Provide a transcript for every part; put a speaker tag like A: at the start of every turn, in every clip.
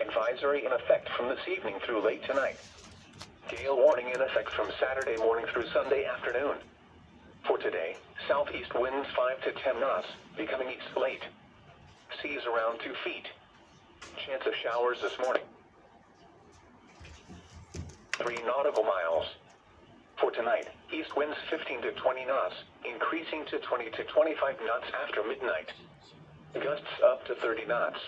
A: advisory in effect from this evening through late tonight. Gale warning in effect from Saturday morning through Sunday afternoon. For today, southeast winds 5 to 10 knots, becoming east late. Seas around 2 feet. Chance of showers this morning. 3 nautical miles. For tonight, east winds 15 to 20 knots, increasing to 20 to 25 knots after midnight. Gusts up to 30 knots.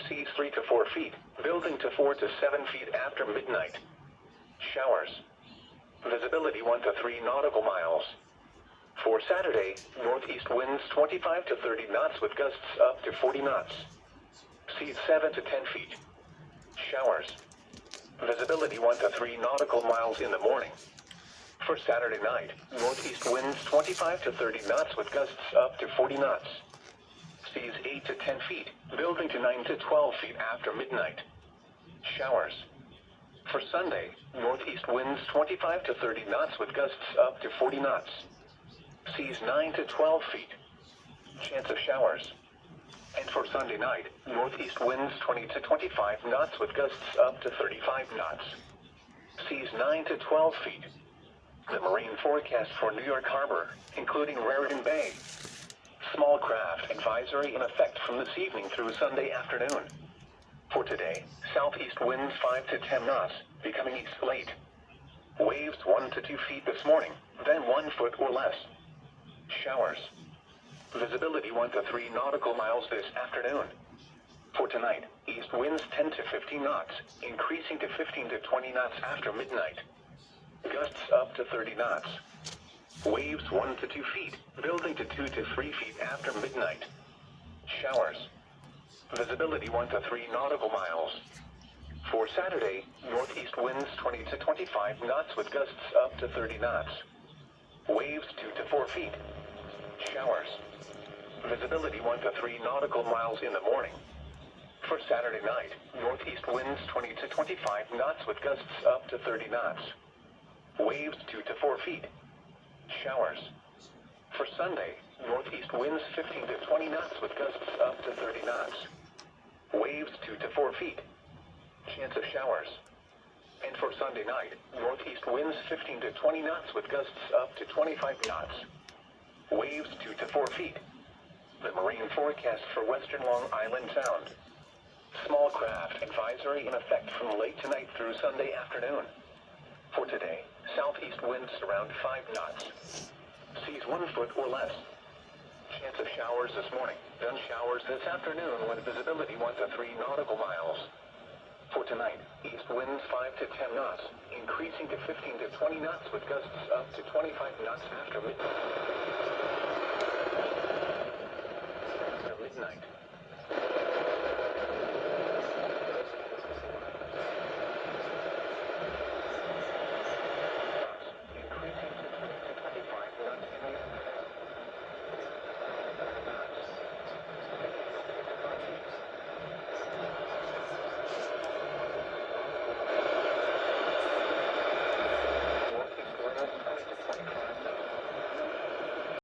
A: Seas 3 to 4 feet, building to 4 to 7 feet after midnight. Showers. Visibility 1 to 3 nautical miles. For Saturday, northeast winds 25 to 30 knots with gusts up to 40 knots. Seas 7 to 10 feet. Showers. Visibility 1 to 3 nautical miles in the morning. For Saturday night, northeast winds 25 to 30 knots with gusts up to 40 knots. Seas 8 to 10 feet, building to 9 to 12 feet after midnight. Showers. For Sunday, northeast winds 25 to 30 knots with gusts up to 40 knots. Seas 9 to 12 feet. Chance of showers. And for Sunday night, northeast winds 20 to 25 knots with gusts up to 35 knots. Seas 9 to 12 feet. The marine forecast for New York Harbor, including Raritan Bay. Small craft advisory in effect from this evening through Sunday afternoon. For today, southeast winds 5 to 10 knots, becoming east late. Waves 1 to 2 feet this morning, then 1 foot or less. Showers. Visibility 1 to 3 nautical miles this afternoon. For tonight, east winds 10 to 15 knots, increasing to 15 to 20 knots after midnight. Gusts up to 30 knots. Waves 1 to 2 feet, building to 2 to 3 feet after midnight. Showers. Visibility 1 to 3 nautical miles. For Saturday, northeast winds 20 to 25 knots with gusts up to 30 knots. Waves 2 to 4 feet. Showers. Visibility 1 to 3 nautical miles in the morning. For Saturday night, northeast winds 20 to 25 knots with gusts up to 30 knots. Waves 2 to 4 feet. Showers. For Sunday, northeast winds 15 to 20 knots with gusts up to 30 knots. Waves 2 to 4 feet. Chance of showers. And for Sunday night, northeast winds 15 to 20 knots with gusts up to 25 knots. Waves 2 to 4 feet. The marine forecast for western Long Island Sound. Small craft advisory in effect from late tonight through Sunday afternoon. For today, southeast winds around 5 knots. Seas 1 foot or less. Chance of showers this morning, then showers this afternoon with visibility 1 to 3 nautical miles. For tonight, east winds 5 to 10 knots, increasing to 15 to 20 knots with gusts up to 25 knots after midnight.